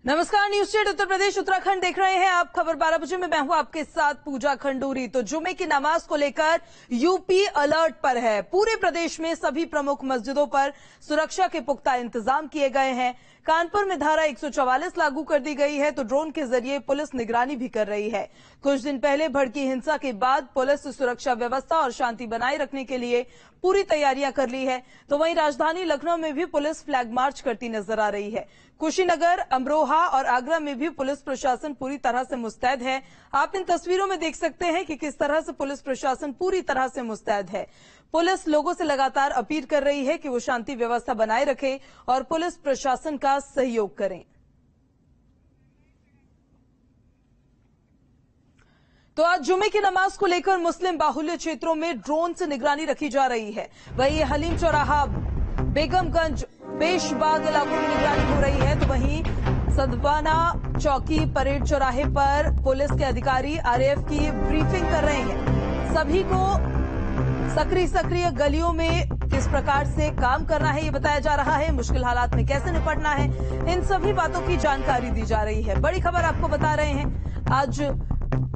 नमस्कार, news state Uttar Pradesh Uttarakhand देख रहे हैं आप। खबर 12 बजे में मैं हूं आपके साथ पूजा खंडूरी। तो जुमे की नमाज को लेकर यूपी अलर्ट पर है। पूरे प्रदेश में सभी प्रमुख मस्जिदों पर सुरक्षा के पुख्ता इंतजाम किए गए हैं। कानपुर में धारा 144 लागू कर दी गई है तो ड्रोन के जरिए पुलिस निगरानी भी कर रही है। कुछ दिन पहले भड़की हिंसा के बाद पुलिस सुरक्षा व्यवस्था और शांति बनाए रखने के लिए पूरी तैयारियां कर ली है। तो वहीं राजधानी लखनऊ में भी पुलिस फ्लैग मार्च करती नजर आ रही है। कुशीनगर, अमरोहा और आगरा में भी पुलिस प्रशासन पूरी तरह से मुस्तैद है। आप इन तस्वीरों में देख सकते हैं कि किस तरह से पुलिस प्रशासन पूरी तरह से मुस्तैद है। पुलिस लोगों से लगातार अपील कर रही है कि वो शांति व्यवस्था बनाए रखें और पुलिस प्रशासन का सहयोग करें। तो आज जुमे की नमाज को लेकर मुस्लिम बाहुल्य क्षेत्रों में ड्रोन से निगरानी रखी जा रही है। वहीं हलीम चौराहा, बेगमगंज, पेशबाग इलाकों में निगरानी हो रही है। तो वहीं सदवाना चौकी, परेड चौराहे पर पुलिस के अधिकारी आरएएफ की ब्रीफिंग कर रहे हैं। सभी को सक्रिय गलियों में किस प्रकार से काम करना है ये बताया जा रहा है। मुश्किल हालात में कैसे निपटना है, इन सभी बातों की जानकारी दी जा रही है। बड़ी खबर आपको बता रहे हैं। आज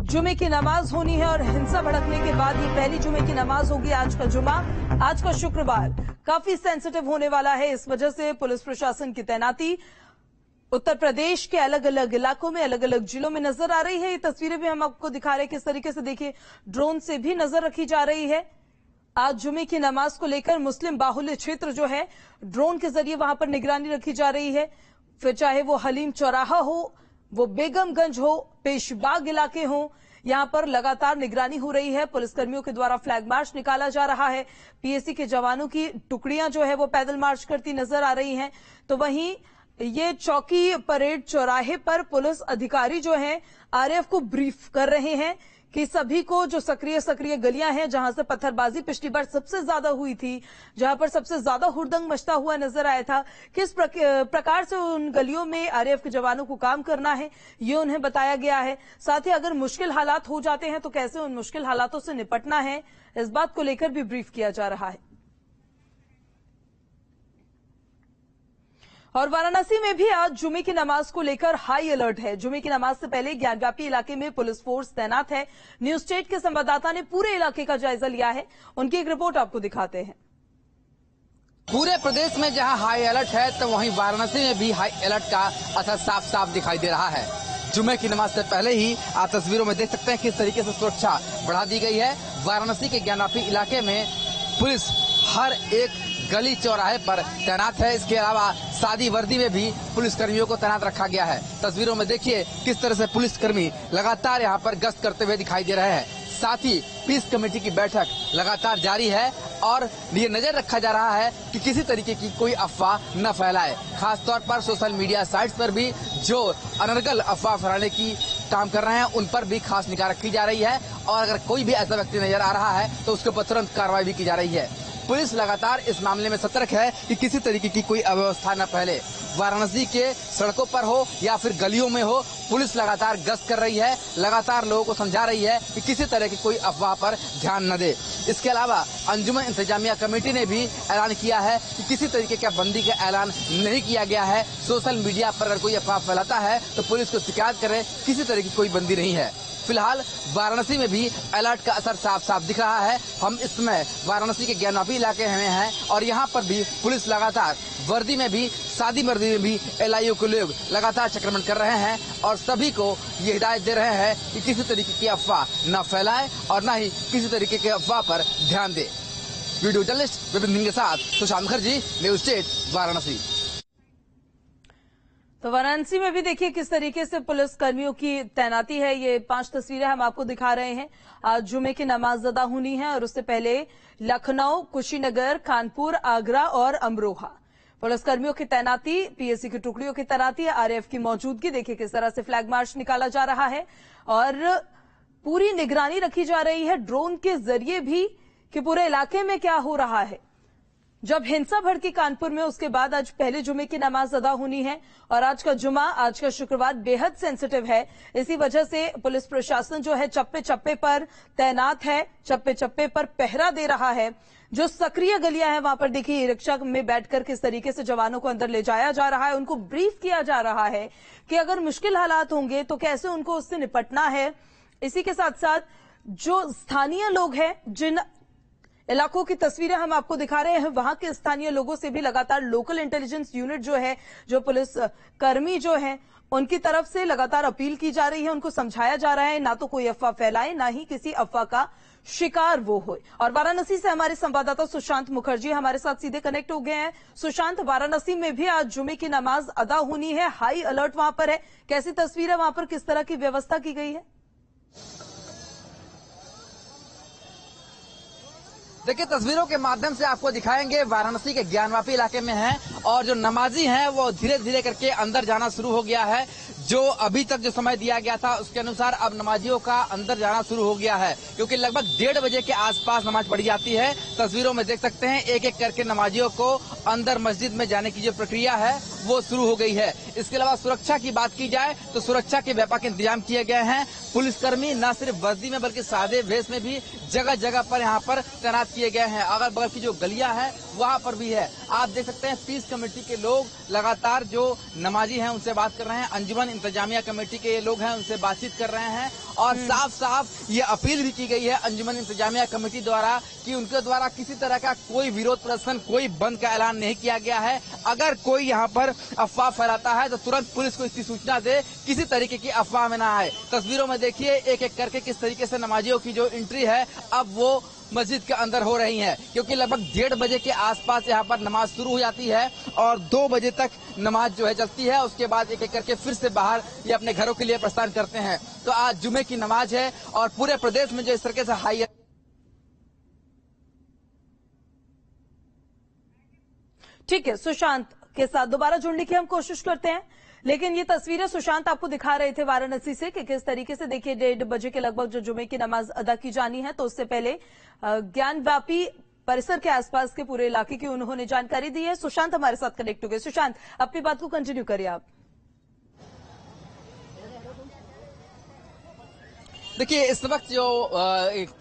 जुमे की नमाज होनी है और हिंसा भड़कने के बाद ये पहली जुमे की नमाज होगी। आज का जुमा, आज का शुक्रवार काफी सेंसिटिव होने वाला है। इस वजह से पुलिस प्रशासन की तैनाती उत्तर प्रदेश के अलग अलग इलाकों में, अलग अलग जिलों में नजर आ रही है। ये तस्वीरें भी हम आपको दिखा रहे हैं किस तरीके से। देखिए, ड्रोन से भी नजर रखी जा रही है। आज जुमे की नमाज को लेकर मुस्लिम बाहुल्य क्षेत्र जो है, ड्रोन के जरिए वहां पर निगरानी रखी जा रही है। फिर चाहे वो हलीम चौराहा हो, वो बेगमगंज हो, पेशबाग इलाके हो, यहां पर लगातार निगरानी हो रही है। पुलिसकर्मियों के द्वारा फ्लैग मार्च निकाला जा रहा है। पीएसी के जवानों की टुकड़ियां जो है वो पैदल मार्च करती नजर आ रही हैं। तो वहीं ये चौकी, परेड चौराहे पर पुलिस अधिकारी जो हैं आरएएफ को ब्रीफ कर रहे हैं कि सभी को जो सक्रिय गलियां हैं, जहां से पत्थरबाजी पिछली बार सबसे ज्यादा हुई थी, जहां पर सबसे ज्यादा हुड़दंग मचता हुआ नजर आया था, किस प्रकार से उन गलियों में आरएएफ के जवानों को काम करना है ये उन्हें बताया गया है। साथ ही अगर मुश्किल हालात हो जाते हैं तो कैसे उन मुश्किल हालातों से निपटना है, इस बात को लेकर भी ब्रीफ किया जा रहा है। और वाराणसी में भी आज जुमे की नमाज को लेकर हाई अलर्ट है। जुमे की नमाज से पहले ज्ञानव्यापी इलाके में पुलिस फोर्स तैनात है। न्यूज स्टेट के संवाददाता ने पूरे इलाके का जायजा लिया है। उनकी एक रिपोर्ट आपको दिखाते हैं। पूरे प्रदेश में जहां हाई अलर्ट है तो वहीं वाराणसी में भी हाई अलर्ट का असर साफ साफ दिखाई दे रहा है। जुमे की नमाज से पहले ही आप तस्वीरों में देख सकते हैं किस तरीके से सुरक्षा बढ़ा दी गई है। वाराणसी के ज्ञानव्यापी इलाके में पुलिस हर एक गली चौराहे पर तैनात है। इसके अलावा सादी वर्दी में भी पुलिसकर्मियों को तैनात रखा गया है। तस्वीरों में देखिए किस तरह से पुलिसकर्मी लगातार यहां पर गश्त करते हुए दिखाई दे रहे हैं। साथ ही पीस कमेटी की बैठक लगातार जारी है और ये नजर रखा जा रहा है कि किसी तरीके की कोई अफवाह न फैलाए। खासतौर पर सोशल मीडिया साइट्स पर भी जो अनर्गल अफवाह फैलाने की काम कर रहे हैं उन पर भी खास निगाह रखी जा रही है और अगर कोई भी ऐसा व्यक्ति नजर आ रहा है तो उसके ऊपर तुरंत कार्रवाई भी की जा रही है। पुलिस लगातार इस मामले में सतर्क है कि किसी तरीके की कोई अव्यवस्था न फैले। वाराणसी के सड़कों पर हो या फिर गलियों में हो, पुलिस लगातार गश्त कर रही है, लगातार लोगों को समझा रही है कि किसी तरह की कोई अफवाह पर ध्यान न दे। इसके अलावा अंजुमन इंतजामिया कमेटी ने भी ऐलान किया है कि किसी तरीके का बंदी का ऐलान नहीं किया गया है। सोशल मीडिया पर अगर कोई अफवाह फैलाता है तो पुलिस को शिकायत करे, किसी तरह की कोई बंदी नहीं है। फिलहाल वाराणसी में भी अलर्ट का असर साफ साफ दिख रहा है। हम इस समय वाराणसी के ज्ञानव्यापी इलाके में हैं और यहाँ पर भी पुलिस लगातार वर्दी में भी, सादी वर्दी में भी एलआईयू के लोग लगातार चक्रमण कर रहे हैं और सभी को ये हिदायत दे रहे हैं कि किसी तरीके की अफवाह न फैलाए और न ही किसी तरीके की अफवाह पर ध्यान दे। वीडियो जर्नलिस्ट विपिन सिंह के साथ सुशांत मुखर्जी, न्यूज स्टेट, वाराणसी। तो वाराणसी में भी देखिए किस तरीके से पुलिस कर्मियों की तैनाती है। ये 5 तस्वीरें हम आपको दिखा रहे हैं। आज जुमे की नमाज अदा होनी है और उससे पहले लखनऊ, कुशीनगर, कानपुर, आगरा और अमरोहा पुलिसकर्मियों की तैनाती, पीएसी की टुकड़ियों की तैनाती, आरएएफ की मौजूदगी। देखिए किस तरह से फ्लैग मार्च निकाला जा रहा है और पूरी निगरानी रखी जा रही है ड्रोन के जरिए भी कि पूरे इलाके में क्या हो रहा है। जब हिंसा भड़की कानपुर में, उसके बाद आज पहले जुमे की नमाज अदा होनी है और आज का जुमा, आज का शुक्रवार बेहद सेंसिटिव है। इसी वजह से पुलिस प्रशासन जो है चप्पे चप्पे पर तैनात है, चप्पे चप्पे पर पहरा दे रहा है। जो सक्रिय गलियां हैं वहां पर देखिए रिक्शा में बैठकर किस तरीके से जवानों को अंदर ले जाया जा रहा है, उनको ब्रीफ किया जा रहा है कि अगर मुश्किल हालात होंगे तो कैसे उनको उससे निपटना है। इसी के साथ साथ जो स्थानीय लोग हैं, जिन इलाकों की तस्वीरें हम आपको दिखा रहे हैं, वहां के स्थानीय लोगों से भी लगातार लोकल इंटेलिजेंस यूनिट जो है, जो पुलिस कर्मी जो हैं, उनकी तरफ से लगातार अपील की जा रही है, उनको समझाया जा रहा है ना तो कोई अफवाह फैलाए, ना ही किसी अफवाह का शिकार वो हो। और वाराणसी से हमारे संवाददाता सुशांत मुखर्जी हमारे साथ सीधे कनेक्ट हो गए हैं। सुशांत, वाराणसी में भी आज जुमे की नमाज अदा होनी है, हाई अलर्ट वहां पर है, कैसी तस्वीर है वहां पर, किस तरह की व्यवस्था की गई है? देखिए, तस्वीरों के माध्यम से आपको दिखाएंगे, वाराणसी के ज्ञानवापी इलाके में है और जो नमाजी हैं वो धीरे धीरे करके अंदर जाना शुरू हो गया है। जो अभी तक जो समय दिया गया था उसके अनुसार अब नमाजियों का अंदर जाना शुरू हो गया है, क्योंकि लगभग 1:30 बजे के आसपास नमाज पढ़ी जाती है। तस्वीरों में देख सकते हैं एक एक करके नमाजियों को अंदर मस्जिद में जाने की जो प्रक्रिया है वो शुरू हो गई है। इसके अलावा सुरक्षा की बात की जाए तो सुरक्षा के व्यापक इंतजाम किए गए हैं। पुलिसकर्मी न सिर्फ वर्दी में बल्कि सादे भेष में भी जगह जगह पर यहाँ पर तैनात किए गए हैं। अगल बगल की जो गलियां हैं वहां पर भी है। आप देख सकते हैं पीस कमेटी के लोग लगातार जो नमाजी हैं उनसे बात कर रहे हैं, अंजुमन इंतजामिया कमेटी के ये लोग हैं उनसे बातचीत कर रहे हैं और साफ साफ ये अपील भी की गई है अंजुमन इंतजामिया कमेटी द्वारा कि उनके द्वारा किसी तरह का कोई विरोध प्रदर्शन, कोई बंद का ऐलान नहीं किया गया है। अगर कोई यहाँ पर अफवाह फैलाता है तो तुरंत पुलिस को इसकी सूचना दे, किसी तरीके की अफवाह में ना आए। तस्वीरों में देखिए एक एक करके किस तरीके से नमाजियों की जो एंट्री है अब वो मस्जिद के अंदर हो रही है, क्योंकि लगभग 1:30 बजे के आसपास यहाँ पर नमाज शुरू हो जाती है और 2 बजे तक नमाज जो है चलती है। उसके बाद एक एक करके फिर से बाहर ये अपने घरों के लिए प्रस्थान करते हैं। तो आज जुमे की नमाज है और पूरे प्रदेश में जो इस तरीके से हाई। ठीक है, सुशांत के साथ दोबारा जुड़ने की हम कोशिश करते हैं, लेकिन ये तस्वीरें सुशांत आपको दिखा रहे थे वाराणसी से कि किस तरीके से देखिए 1:30 बजे के लगभग जो जुमे की नमाज अदा की जानी है, तो उससे पहले ज्ञानव्यापी परिसर के आसपास के पूरे इलाके की उन्होंने जानकारी दी है। सुशांत हमारे साथ कनेक्ट हो गए। सुशांत, अपनी बात को कंटिन्यू करिए आप। देखिए, इस वक्त जो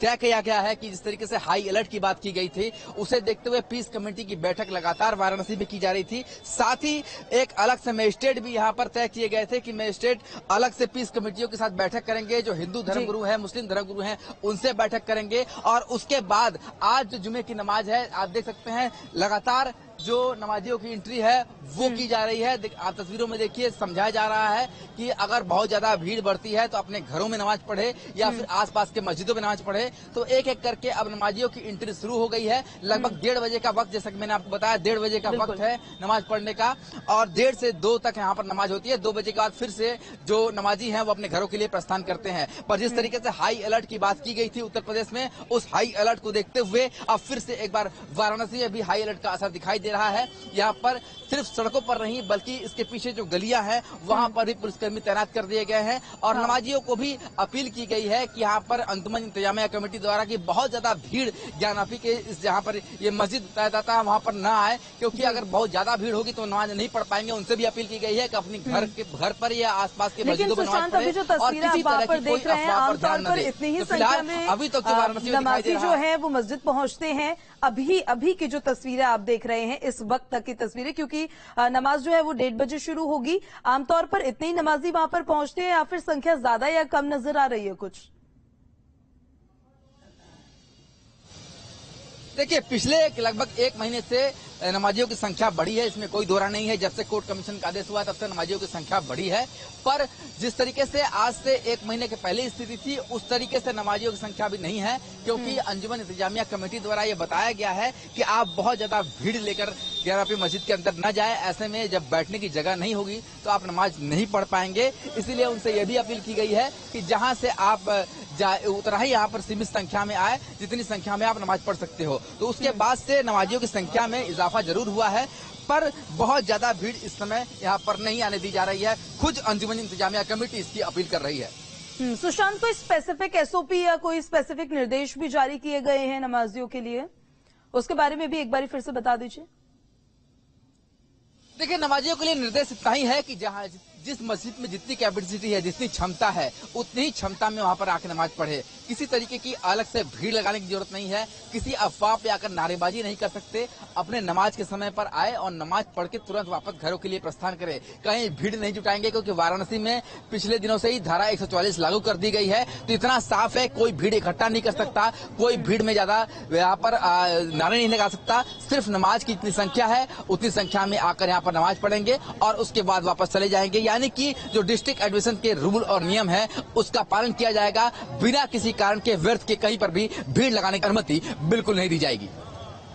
तय किया गया है कि जिस तरीके से हाई अलर्ट की बात की गई थी उसे देखते हुए पीस कमेटी की बैठक लगातार वाराणसी में की जा रही थी। साथ ही एक अलग से मजिस्ट्रेट भी यहाँ पर तय किए गए थे कि मजिस्ट्रेट अलग से पीस कमेटियों के साथ बैठक करेंगे, जो हिंदू धर्मगुरु हैं, मुस्लिम धर्मगुरु हैं, उनसे बैठक करेंगे। और उसके बाद आज जो जुमे की नमाज है, आप देख सकते हैं लगातार जो नमाजियों की एंट्री है वो की जा रही है। आप तस्वीरों में देखिए, समझाया जा रहा है कि अगर बहुत ज्यादा भीड़ बढ़ती है तो अपने घरों में नमाज पढ़े या फिर आसपास के मस्जिदों में नमाज पढ़े। तो एक एक करके अब नमाजियों की एंट्री शुरू हो गई है। लगभग 1:30 बजे का वक्त, जैसा कि मैंने आपको बताया, 1:30 बजे का वक्त है नमाज पढ़ने का और 1:30 से 2 तक यहाँ पर नमाज होती है। 2 बजे के बाद फिर से जो नमाजी हैं वो अपने घरों के लिए प्रस्थान करते हैं। पर जिस तरीके से हाई अलर्ट की बात की गई थी उत्तर प्रदेश में, उस हाई अलर्ट को देखते हुए अब फिर से एक बार वाराणसी में भी हाई अलर्ट का असर दिखाई दे रहा है। यहाँ पर सिर्फ सड़कों पर नहीं बल्कि इसके पीछे जो गलियां हैं वहां पर भी पुलिसकर्मी तैनात कर दिए गए हैं और नमाजियों को भी अपील की गई है कि यहाँ पर अंजुमन इंतजामिया कमेटी द्वारा कि बहुत ज्यादा भीड़ ज्ञानवापी के जहाँ पर ये मस्जिद बताया जाता है वहां पर न आए, क्योंकि अगर बहुत ज्यादा भीड़ होगी तो नमाज नहीं पढ़ पाएंगे। उनसे भी अपील की गई है कि अपनी घर पर या आसपास के मस्जिदों में नमाज पढ़े और किसी तरह की कोई अफवाह पर ध्यान न दे। फिलहाल अभी तक जो वाराणसी में दिखाई दे रहा जो है वो मस्जिद पहुंचते हैं। अभी की जो तस्वीरें आप देख रहे हैं, इस वक्त तक की तस्वीरें, क्योंकि नमाज जो है वो 1:30 बजे शुरू होगी। आमतौर पर इतने ही नमाजी वहां पर पहुंचते हैं या फिर संख्या ज्यादा या कम नजर आ रही है कुछ? देखिए, पिछले लगभग 1 महीने से नमाजियों की संख्या बढ़ी है, इसमें कोई दोहरा नहीं है। जब से कोर्ट कमीशन का आदेश हुआ तब से नमाजियों की संख्या बढ़ी है, पर जिस तरीके से आज से 1 महीने के पहले स्थिति थी उस तरीके से नमाजियों की संख्या भी नहीं है, क्योंकि अंजुमन इंतजामिया कमेटी द्वारा ये बताया गया है कि आप बहुत ज्यादा भीड़ लेकर ज्ञानवापी मस्जिद के अंदर न जाए। ऐसे में जब बैठने की जगह नहीं होगी तो आप नमाज नहीं पढ़ पाएंगे। इसीलिए उनसे यह भी अपील की गई है कि जहां से आप उतना ही यहाँ पर सीमित संख्या में आए, जितनी संख्या में आप नमाज पढ़ सकते हो। तो उसके बाद से नमाजियों की संख्या में इजाफा जरूर हुआ है, पर बहुत ज्यादा भीड़ इस समय यहाँ पर नहीं आने दी जा रही है। खुद अंजुमन इंतजामिया कमेटी इसकी अपील कर रही है। सुशांत, कोई स्पेसिफिक SOP या कोई स्पेसिफिक निर्देश भी जारी किए गए हैं नमाजियों के लिए? उसके बारे में भी एक बार फिर से बता दीजिए। देखिए, नमाजियों के लिए निर्देश इतना ही है कि जहां जिस मस्जिद में जितनी कैपेसिटी है, जितनी क्षमता है, उतनी ही क्षमता में वहां पर आकर नमाज पढ़े। किसी तरीके की अलग से भीड़ लगाने की जरूरत नहीं है। किसी अफवाह पे आकर नारेबाजी नहीं कर सकते। अपने नमाज के समय पर आए और नमाज पढ़ के तुरंत वापस घरों के लिए प्रस्थान करें। कहीं भीड़ नहीं जुटाएंगे, क्योंकि वाराणसी में पिछले दिनों से ही धारा 144 लागू कर दी गई है। तो इतना साफ है, कोई भीड़ इकट्ठा नहीं कर सकता, कोई भीड़ में ज्यादा यहाँ पर नारे नहीं लगा सकता। सिर्फ नमाज की जितनी संख्या है उतनी संख्या में आकर यहाँ पर नमाज पढ़ेंगे और उसके बाद वापस चले जाएंगे। यानी कि जो डिस्ट्रिक्ट एडमिशन के रूल और नियम है उसका पालन किया जाएगा। बिना किसी कारण के व्यर्थ के कहीं पर भी भीड़ लगाने की अनुमति बिल्कुल नहीं दी जाएगी।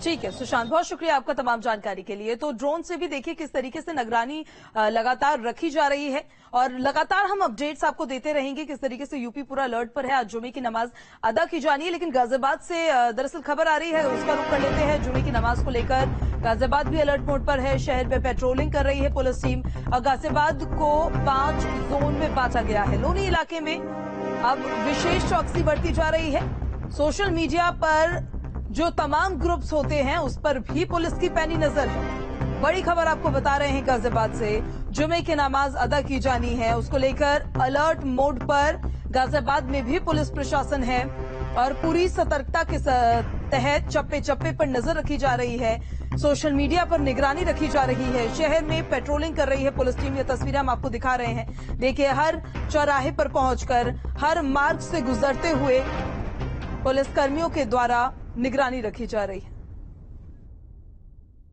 ठीक है सुशांत, बहुत शुक्रिया आपका तमाम जानकारी के लिए। तो ड्रोन से भी देखिए किस तरीके से निगरानी लगातार रखी जा रही है और लगातार हम अपडेट्स आपको देते रहेंगे किस तरीके से यूपी पूरा अलर्ट पर है। आज जुमे की नमाज अदा की जानी है, लेकिन गाजियाबाद से दरअसल खबर आ रही है, उसका रुख कर लेते हैं। जुमे की नमाज को लेकर गाजियाबाद भी अलर्ट मोड पर है। शहर में पेट्रोलिंग कर रही है पुलिस टीम और गाजियाबाद को 5 जोन में बांटा गया है। लोनी इलाके में अब विशेष चौकसी बरती जा रही है। सोशल मीडिया पर जो तमाम ग्रुप्स होते हैं उस पर भी पुलिस की पैनी नजर है। बड़ी खबर आपको बता रहे हैं गाजियाबाद से, जुमे की नमाज अदा की जानी है, उसको लेकर अलर्ट मोड पर गाजियाबाद में भी पुलिस प्रशासन है और पूरी सतर्कता के तहत चप्पे चप्पे पर नजर रखी जा रही है। सोशल मीडिया पर निगरानी रखी जा रही है। शहर में पेट्रोलिंग कर रही है पुलिस टीम। ये तस्वीरें हम आपको दिखा रहे हैं। देखिए, हर चौराहे पर पहुंचकर हर मार्ग से गुजरते हुए पुलिस कर्मियों के द्वारा निगरानी रखी जा रही है।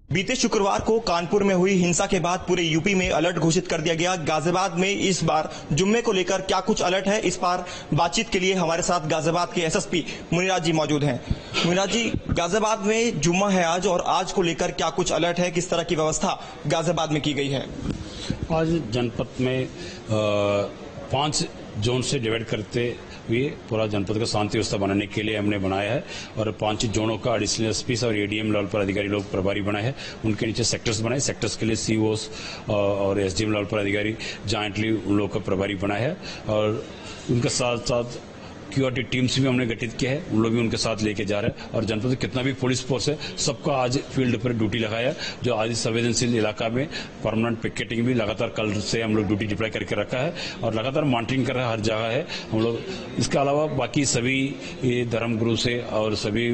बीते शुक्रवार को कानपुर में हुई हिंसा के बाद पूरे यूपी में अलर्ट घोषित कर दिया गया। गाजियाबाद में इस बार जुम्मे को लेकर क्या कुछ अलर्ट है, इस बार बातचीत के लिए हमारे साथ गाजियाबाद के एसएसपी मुनिराज जी मौजूद हैं। मुनिराज जी, गाजियाबाद में जुम्मा है आज और आज को लेकर क्या कुछ अलर्ट है, किस तरह की व्यवस्था गाजियाबाद में की गई है? आज जनपद में 5 जोन से डिवाइड करते हुए पूरा जनपद का शांति व्यवस्था बनाने के लिए हमने बनाया है और 5 जोनों का एडिशनल एसपी और एडीएम लेवल पर अधिकारी लोग प्रभारी बनाए हैं। उनके नीचे सेक्टर्स बनाए, सेक्टर्स के लिए सीओस और एसडीएम लेवल पर अधिकारी जॉइंटली उन लोगों का प्रभारी बनाया है और उनके साथ साथ क्यूआरटी टीम्स भी हमने गठित किया है, उन लोग भी उनके साथ लेके जा रहे हैं और जनपद में कितना भी पुलिस फोर्स है सबका आज फील्ड पर ड्यूटी लगाया है। जो आज संवेदनशील इलाका में परमानेंट पिकेटिंग भी लगातार कल से हम लोग ड्यूटी डिप्लॉय करके रखा है और लगातार मॉनिटरिंग कर रहा है हर जगह है हम लोग। इसके अलावा बाकी सभी धर्म गुरु से और सभी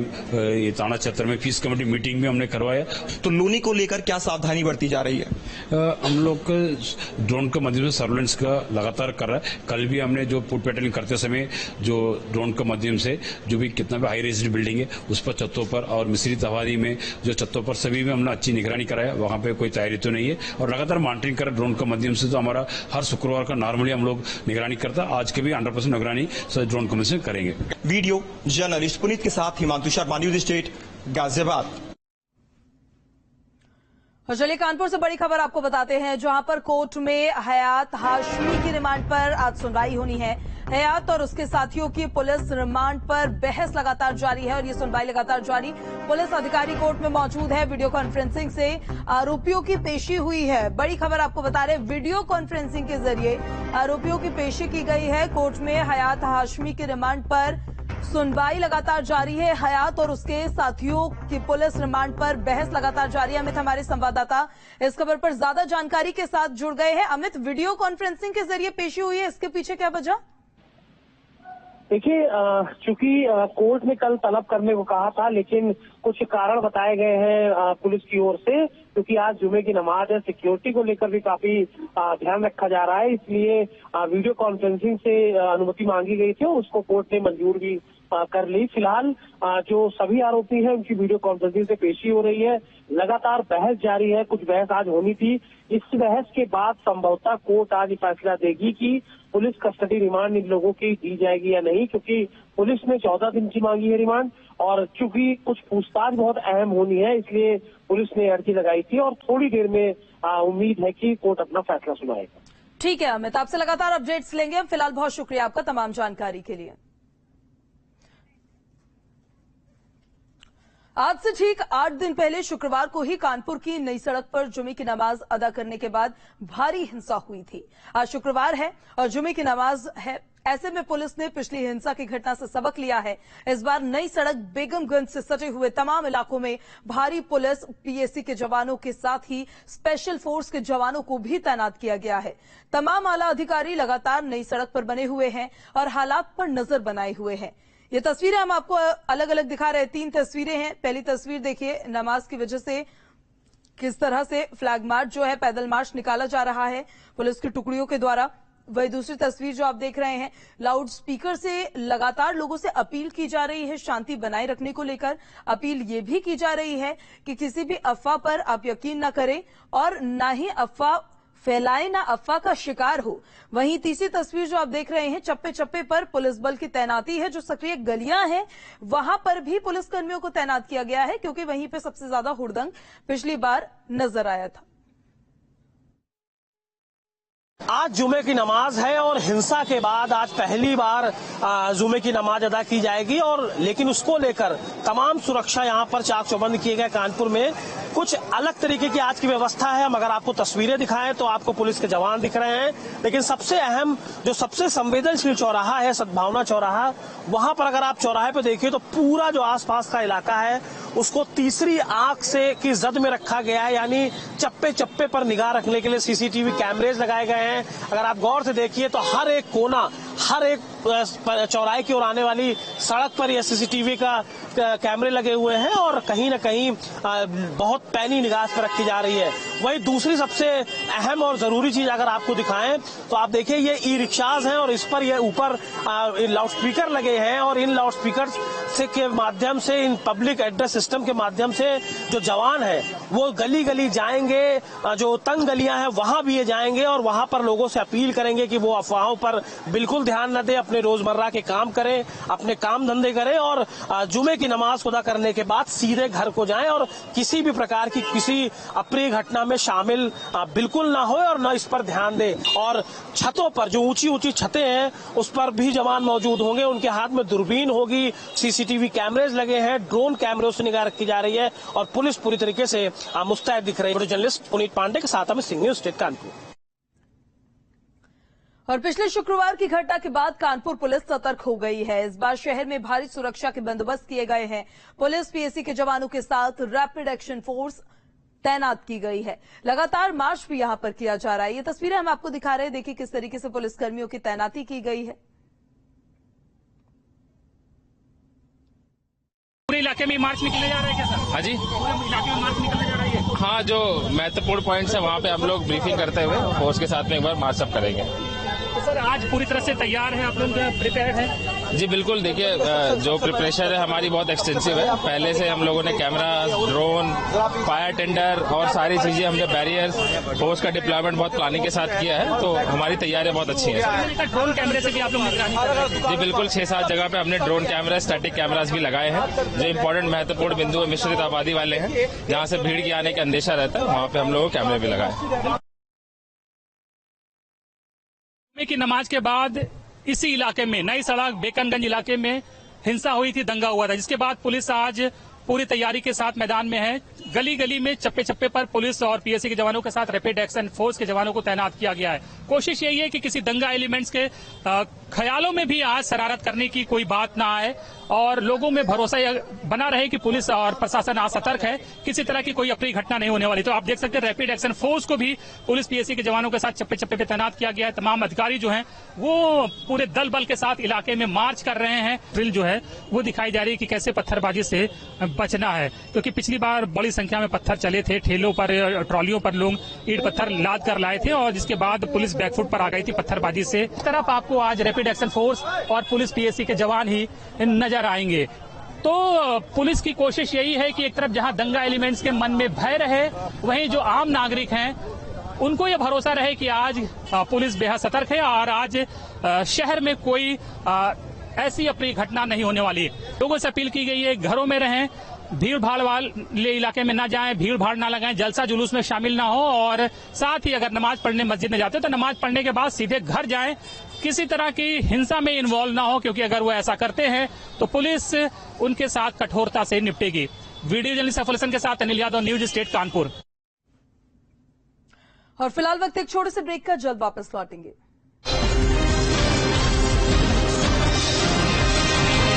थाना क्षेत्र में पीस कमेटी मीटिंग भी हमने करवाया। तो लोनी को लेकर क्या सावधानी बरती जा रही है? हम लोग ड्रोन के माध्यम से सर्वेलेंस का लगातार कर रहा है। कल भी हमने जो फूड पेट्रोलिंग करते समय जो ड्रोन के माध्यम से जो भी कितना भी हाई रेजिड बिल्डिंग है उस पर छतों पर और मिश्रित आबादी में जो छतों पर सभी में हमने अच्छी निगरानी कराया। वहां पे कोई तैयारी तो नहीं है और लगातार मॉनिटरिंग कर ड्रोन के माध्यम से। तो हमारा हर शुक्रवार का नॉर्मली हम लोग निगरानी करता है। आज के भी 100% निगरानी ड्रोन के माध्यम से करेंगे। वीडियो जर्नलिस्ट पुनीत के साथ हिमांशु शर्मा, न्यूज स्टेट, गाजियाबाद। और चलिए कानपुर से बड़ी खबर आपको बताते हैं, जहां पर कोर्ट में हयात हाशमी की रिमांड पर आज सुनवाई होनी है। हयात और उसके साथियों की पुलिस रिमांड पर बहस लगातार जारी है और ये सुनवाई लगातार जारी। पुलिस अधिकारी कोर्ट में मौजूद है। वीडियो कॉन्फ्रेंसिंग से आरोपियों की पेशी हुई है। बड़ी खबर आपको बता रहे हैं, वीडियो कॉन्फ्रेंसिंग के जरिए आरोपियों की पेशी की गई है। कोर्ट में हयात हाशमी की रिमांड पर सुनवाई लगातार जारी है। हयात और उसके साथियों की पुलिस रिमांड पर बहस लगातार जारी है। अमित हमारे संवाददाता इस खबर पर ज्यादा जानकारी के साथ जुड़ गए हैं। अमित, वीडियो कॉन्फ्रेंसिंग के जरिए पेशी हुई है, इसके पीछे क्या वजह? देखिए, चूंकि कोर्ट ने कल तलब करने को कहा था, लेकिन कुछ कारण बताए गए हैं पुलिस की ओर से, क्योंकि आज जुमे की नमाज है, सिक्योरिटी को लेकर भी काफी ध्यान रखा जा रहा है, इसलिए वीडियो कॉन्फ्रेंसिंग से अनुमति मांगी गई थी और उसको कोर्ट ने मंजूर भी कर ली। फिलहाल जो सभी आरोपी हैं उनकी वीडियो कॉन्फ्रेंसिंग से पेशी हो रही है। लगातार बहस जारी है, कुछ बहस आज होनी थी। इस बहस के बाद संभवतः कोर्ट आज फैसला देगी कि पुलिस कस्टडी रिमांड इन लोगों की दी जाएगी या नहीं, क्योंकि पुलिस ने 14 दिन की मांगी है रिमांड और चूंकि कुछ पूछताछ बहुत अहम होनी है इसलिए पुलिस ने अर्जी लगाई थी और थोड़ी देर में उम्मीद है कि कोर्ट अपना फैसला सुनाएगा। ठीक है अमित, आपसे लगातार अपडेट्स लेंगे हम। फिलहाल बहुत शुक्रिया आपका तमाम जानकारी के लिए। आज से ठीक 8 दिन पहले शुक्रवार को ही कानपुर की नई सड़क पर जुमे की नमाज अदा करने के बाद भारी हिंसा हुई थी। आज शुक्रवार है और जुमे की नमाज है। ऐसे में पुलिस ने पिछली हिंसा की घटना से सबक लिया है। इस बार नई सड़क बेगमगंज से सटे हुए तमाम इलाकों में भारी पुलिस पीएसी के जवानों के साथ ही स्पेशल फोर्स के जवानों को भी तैनात किया गया है। तमाम आला अधिकारी लगातार नई सड़क पर बने हुए हैं और हालात पर नजर बनाए हुए हैं। ये तस्वीरें हम आपको अलग अलग दिखा रहे हैं। 3 तस्वीरें हैं। पहली तस्वीर देखिए, नमाज की वजह से किस तरह से फ्लैग मार्च जो है, पैदल मार्च निकाला जा रहा है पुलिस की टुकड़ियों के द्वारा। वही दूसरी तस्वीर जो आप देख रहे हैं, लाउड स्पीकर से लगातार लोगों से अपील की जा रही है शांति बनाए रखने को लेकर। अपील ये भी की जा रही है कि किसी भी अफवाह पर आप यकीन न करें और ना ही अफवाह फैलाए, ना अफवाह का शिकार हो। वहीं तीसरी तस्वीर जो आप देख रहे हैं, चप्पे चप्पे पर पुलिस बल की तैनाती है। जो सक्रिय गलियां हैं वहां पर भी पुलिसकर्मियों को तैनात किया गया है, क्योंकि वहीं पे सबसे ज्यादा हुड़दंग पिछली बार नजर आया था। आज जुमे की नमाज है और हिंसा के बाद आज पहली बार जुमे की नमाज अदा की जाएगी, और लेकिन उसको लेकर तमाम सुरक्षा यहाँ पर चाक चौबंद किए गए। कानपुर में कुछ अलग तरीके की आज की व्यवस्था है। हम अगर आपको तस्वीरें दिखाएं तो आपको पुलिस के जवान दिख रहे हैं, लेकिन सबसे अहम जो सबसे संवेदनशील चौराहा है, सद्भावना चौराहा, वहां पर अगर आप चौराहे पे देखिए तो पूरा जो आसपास का इलाका है उसको तीसरी आंख से की जद में रखा गया है, यानी चप्पे चप्पे पर निगाह रखने के लिए सीसीटीवी कैमरेज लगाए गए हैं। अगर आप गौर से देखिए तो हर एक कोना, हर एक चौराहे की ओर आने वाली सड़क पर यह सीसीटीवी का कैमरे लगे हुए हैं और कहीं न कहीं बहुत पैनी निगाह पर रखी जा रही है। वहीं दूसरी सबसे अहम और जरूरी चीज अगर आपको दिखाएं तो आप देखिए ये ई रिक्शाज हैं और इस पर ये ऊपर लाउड स्पीकर लगे हैं, और इन लाउड स्पीकर से के माध्यम से, इन पब्लिक एड्रेस सिस्टम के माध्यम से जो जवान है वो गली गली जाएंगे, जो तंग गलियां हैं वहां भी ये जाएंगे और वहां पर लोगों से अपील करेंगे कि वो अफवाहों पर बिल्कुल ध्यान न दें, अपने रोजमर्रा के काम करें, अपने काम धंधे करें और जुमे की नमाज अदा करने के बाद सीधे घर को जाएं और किसी भी प्रकार की किसी अप्रिय घटना में शामिल बिल्कुल ना हो और न इस पर ध्यान दें। और छतों पर जो ऊंची ऊंची छतें हैं उस पर भी जवान मौजूद होंगे, उनके हाथ में दूरबीन होगी, सीसीटीवी कैमरेज लगे हैं, ड्रोन कैमरों से निगाह रखी जा रही है और पुलिस पूरी तरीके से मुस्तैद दिख रही है। जर्नलिस्ट पुनीत पांडे के साथ अमित सिंह, न्यूज स्टेट कानपुर। और पिछले शुक्रवार की घटना के बाद कानपुर पुलिस सतर्क हो गई है। इस बार शहर में भारी सुरक्षा के बंदोबस्त किए गए हैं। पुलिस पीएसी के जवानों के साथ रैपिड एक्शन फोर्स तैनात की गई है। लगातार मार्च भी यहां पर किया जा रहा है। ये तस्वीरें हम आपको दिखा रहे हैं। देखिए किस तरीके से पुलिसकर्मियों की तैनाती की गई है। पूरे इलाके में मार्च निकले जा रहा है क्या सर? हाँ जी, पूरे इलाके में मार्च निकले जा रही है। हाँ, जो महत्वपूर्ण पॉइंट्स है वहाँ पे हम लोग ब्रीफिंग करते हुए फोर्स के साथ में एक बार मार्च अप करेंगे। तो सर आज पूरी तरह से तैयार है, आप लोग प्रिपेयर्ड हैं? जी बिल्कुल, देखिए जो प्रिपरेशन है हमारी बहुत एक्सटेंसिव है। पहले से हम लोगों ने कैमरा, ड्रोन, फायर टेंडर और सारी चीजें, हमने बैरियर्स, फोर्स का डिप्लॉयमेंट बहुत प्लानिंग के साथ किया है, तो हमारी तैयारियां बहुत अच्छी है। ड्रोन कैमरे से भी आप लोग निगरानी कर रहे हैं? जी बिल्कुल, 6-7 जगह पे हमने ड्रोन कैमरा, स्टैटिक कैमरास भी लगाए हैं। जो इम्पोर्टेंट महत्वपूर्ण बिंदु मिश्रित आबादी वाले हैं, जहाँ से भीड़ के आने का अंदेशा रहता है, वहाँ पे हम लोग कैमरे भी लगाए। की नमाज के बाद इसी इलाके में, नई सड़क बेकमगंज इलाके में हिंसा हुई थी, दंगा हुआ था, जिसके बाद पुलिस आज पूरी तैयारी के साथ मैदान में है। गली गली में चप्पे चप्पे पर पुलिस और पीएससी के जवानों के साथ रैपिड एक्शन फोर्स के जवानों को तैनात किया गया है। कोशिश यही है कि किसी दंगा एलिमेंट्स के ख्यालों में भी आज शरारत करने की कोई बात ना आए और लोगों में भरोसा बना रहे कि पुलिस और प्रशासन आज सतर्क है, किसी तरह की कोई अप्रिय घटना नहीं होने वाली। तो आप देख सकते हैं रैपिड एक्शन फोर्स को भी पुलिस पीएससी के जवानों के साथ चप्पे चप्पे पे तैनात किया गया है। तमाम अधिकारी जो हैं वो पूरे दल बल के साथ इलाके में मार्च कर रहे हैं। ड्रिल जो है वो दिखाई जा रही है कि कैसे पत्थरबाजी से बचना है, क्योंकि पिछली बार बड़ी संख्या में पत्थर चले थे, ठेलों पर, ट्रॉलियों पर लोग ईंट पत्थर लाद कर लाए थे और जिसके बाद पुलिस बैकफुट पर आ गई थी पत्थरबाजी से। इस तरफ आपको आज रैपिड एक्शन फोर्स और पुलिस पीएससी के जवान ही नजर आएंगे। तो पुलिस की कोशिश यही है कि एक तरफ जहां दंगा एलिमेंट्स के मन में भय रहे, वहीं जो आम नागरिक हैं उनको ये भरोसा रहे कि आज पुलिस बेहद सतर्क है और आज शहर में कोई ऐसी अप्रिय घटना नहीं होने वाली। लोगों से अपील की गई है घरों में रहें, भीड़ भाड़ वाले इलाके में ना जाएं, भीड़ भाड़ ना लगाएं, जलसा जुलूस में शामिल ना हो और साथ ही अगर नमाज पढ़ने मस्जिद में जाते हो तो नमाज पढ़ने के बाद सीधे घर जाएं, किसी तरह की हिंसा में इन्वॉल्व ना हो, क्योंकि अगर वो ऐसा करते हैं तो पुलिस उनके साथ कठोरता से निपटेगी। वीडियो जर्नलिस्ट सफल हसन के साथ अनिल यादव, न्यूज स्टेट कानपुर। और फिलहाल वक्त एक छोटे से ब्रेक का, जल्द वापस लौटेंगे।